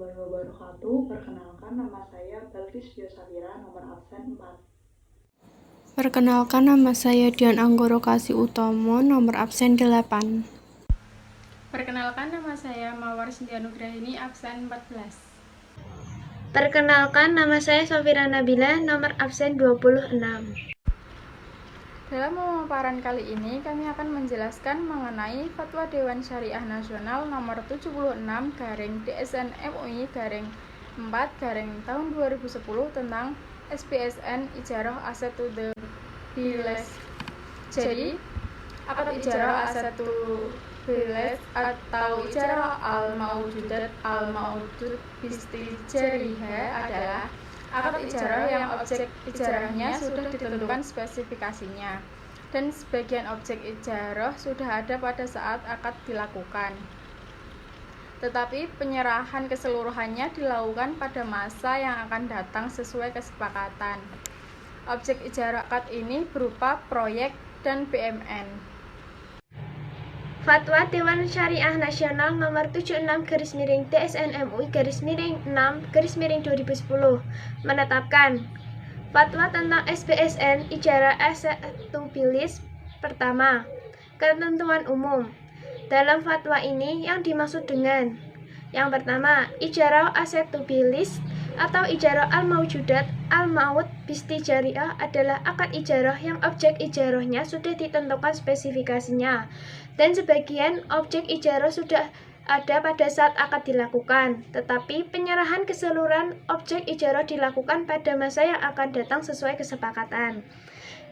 warahmatullahi wabarakatuh. Perkenalkan, nama saya Balkis Biosafira, nomor absen 4. Perkenalkan, nama saya Dian Anggoro Kasih Utomo, nomor absen 8. Perkenalkan, nama saya Mawar Sintia Nugrahini, absen 14. Perkenalkan, nama saya Sofira Nabila, nomor absen 26. Dalam pemaparan kali ini, kami akan menjelaskan mengenai Fatwa Dewan Syariah Nasional nomor 76/DSN MUI 4 tahun 2010 tentang SPSN Ijarah Aset to the Biles. Jadi, akad ijarah aset to biles atau ijarah al-maujudat al-maujud bistijarihah adalah akad ijarah yang objek ijarahnya sudah ditentukan spesifikasinya dan sebagian objek ijarah sudah ada pada saat akad dilakukan. Tetapi penyerahan keseluruhannya dilakukan pada masa yang akan datang sesuai kesepakatan. Objek ijarah akad ini berupa proyek dan BMN. Fatwa Dewan Syariah Nasional nomor 76/DSN MUI 6/2010 menetapkan Fatwa tentang SPSN Ijarah Aset to Bilis. Pertama, ketentuan umum. Dalam fatwa ini yang dimaksud dengan yang pertama, ijarah aset to bilis atau ijarah al-maujudat al-maud bistijariyah adalah akad ijarah yang objek ijarahnya sudah ditentukan spesifikasinya dan sebagian objek ijarah sudah ada pada saat akad dilakukan, tetapi penyerahan keseluruhan objek ijarah dilakukan pada masa yang akan datang sesuai kesepakatan.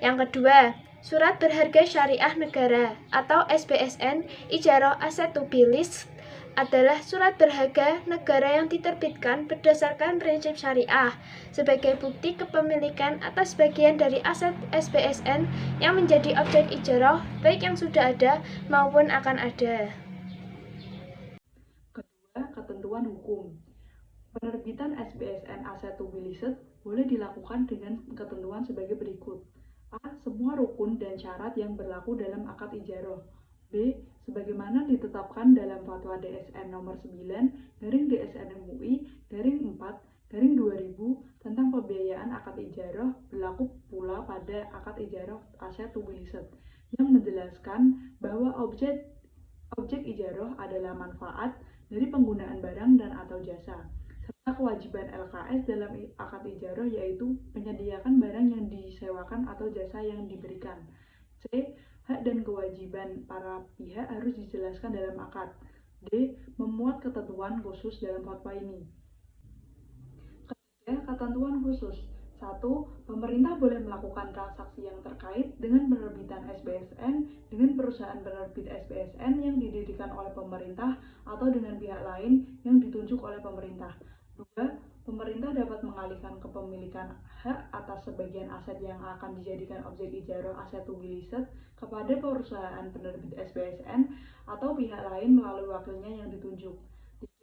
Yang kedua, surat berharga syariah negara atau SPSN Ijarah Aset to Bilis adalah surat berharga negara yang diterbitkan berdasarkan prinsip syariah sebagai bukti kepemilikan atas bagian dari aset SPSN yang menjadi objek ijarah baik yang sudah ada maupun akan ada. Kedua, ketentuan hukum. Penerbitan SPSN Aset to Bilised boleh dilakukan dengan ketentuan sebagai berikut. A. Semua rukun dan syarat yang berlaku dalam akad ijarah. B. Sebagaimana ditetapkan dalam Fatwa DSN nomor 9/DSN MUI 4/2000 tentang pembiayaan akad ijarah berlaku pula pada akad ijarah aset to bilised yang menjelaskan bahwa objek ijarah adalah manfaat dari penggunaan barang dan atau jasa serta kewajiban LKS dalam akad ijarah yaitu menyediakan barang yang disewakan atau jasa yang diberikan. C. Hak dan kewajiban para pihak harus dijelaskan dalam akad. D. Memuat ketentuan khusus dalam fatwa ini. Ketiga, ketentuan khusus. 1. Pemerintah boleh melakukan transaksi yang terkait dengan penerbitan SPSN dengan perusahaan penerbit SPSN yang didirikan oleh pemerintah atau dengan pihak lain yang ditunjuk oleh pemerintah. 2. Pemerintah dapat mengalihkan kepemilikan hak atas sebagian aset yang akan dijadikan objek ijarah aset to bilised kepada perusahaan penerbit SPSN atau pihak lain melalui wakilnya yang ditunjuk.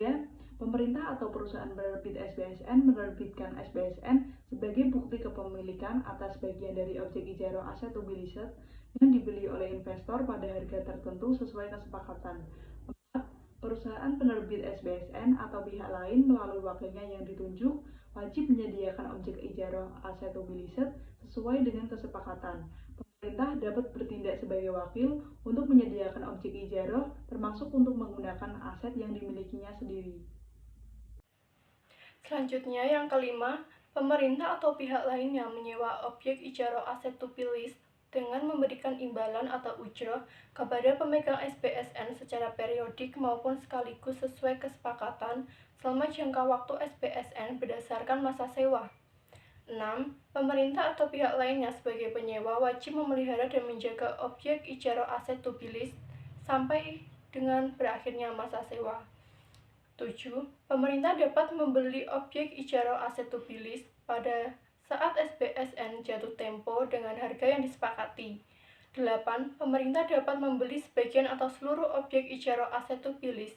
3. Pemerintah atau perusahaan penerbit SPSN menerbitkan SPSN sebagai bukti kepemilikan atas bagian dari objek ijarah aset to bilised yang dibeli oleh investor pada harga tertentu sesuai kesepakatan. Perusahaan penerbit SPSN atau pihak lain melalui wakilnya yang ditunjuk wajib menyediakan objek ijarah aset to bilised sesuai dengan kesepakatan. Pemerintah dapat bertindak sebagai wakil untuk menyediakan objek ijarah termasuk untuk menggunakan aset yang dimilikinya sendiri. Selanjutnya, yang kelima, pemerintah atau pihak lain yang menyewa objek ijarah aset to bilis dengan memberikan imbalan atau ujrah kepada pemegang SPSN secara periodik maupun sekaligus sesuai kesepakatan selama jangka waktu SPSN berdasarkan masa sewa. 6. Pemerintah atau pihak lainnya sebagai penyewa wajib memelihara dan menjaga objek ijarah aset to bilis sampai dengan berakhirnya masa sewa. 7. Pemerintah dapat membeli objek ijarah aset to bilis pada saat SPSN jatuh tempo dengan harga yang disepakati. 8. Pemerintah dapat membeli sebagian atau seluruh objek ijarah aset to bilis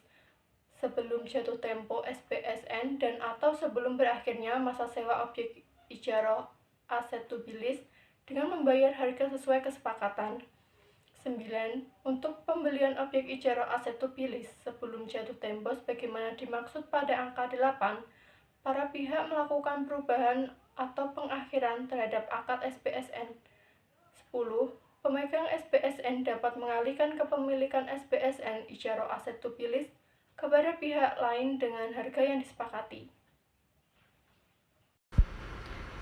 sebelum jatuh tempo SPSN dan atau sebelum berakhirnya masa sewa objek ijarah aset to bilis dengan membayar harga sesuai kesepakatan. 9. Untuk pembelian objek ijarah aset to be lease sebelum jatuh tempo sebagaimana dimaksud pada angka 8, para pihak melakukan perubahan atau pengakhiran terhadap akad SBSN. 10. Pemegang SBSN dapat mengalihkan kepemilikan SBSN ijarah aset to be lease kepada pihak lain dengan harga yang disepakati.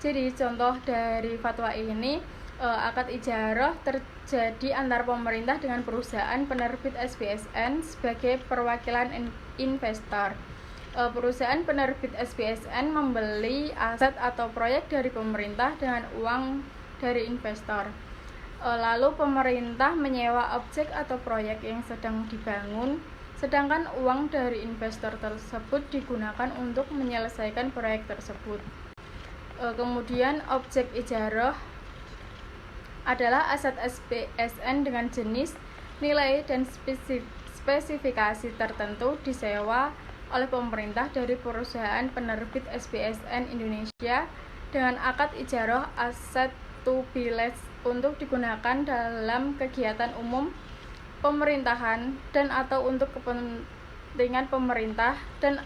Jadi contoh dari fatwa ini, akad ijarah terjadi antar pemerintah dengan perusahaan penerbit SBSN sebagai perwakilan investor. Perusahaan penerbit SBSN membeli aset atau proyek dari pemerintah dengan uang dari investor. Lalu pemerintah menyewa objek atau proyek yang sedang dibangun, sedangkan uang dari investor tersebut digunakan untuk menyelesaikan proyek tersebut. Kemudian objek ijarah adalah aset SBSN dengan jenis, nilai, dan spesifikasi tertentu disewa oleh pemerintah dari perusahaan penerbit SBSN Indonesia dengan akad ijarah aset to be leased untuk digunakan dalam kegiatan umum pemerintahan dan atau untuk kepentingan pemerintah dan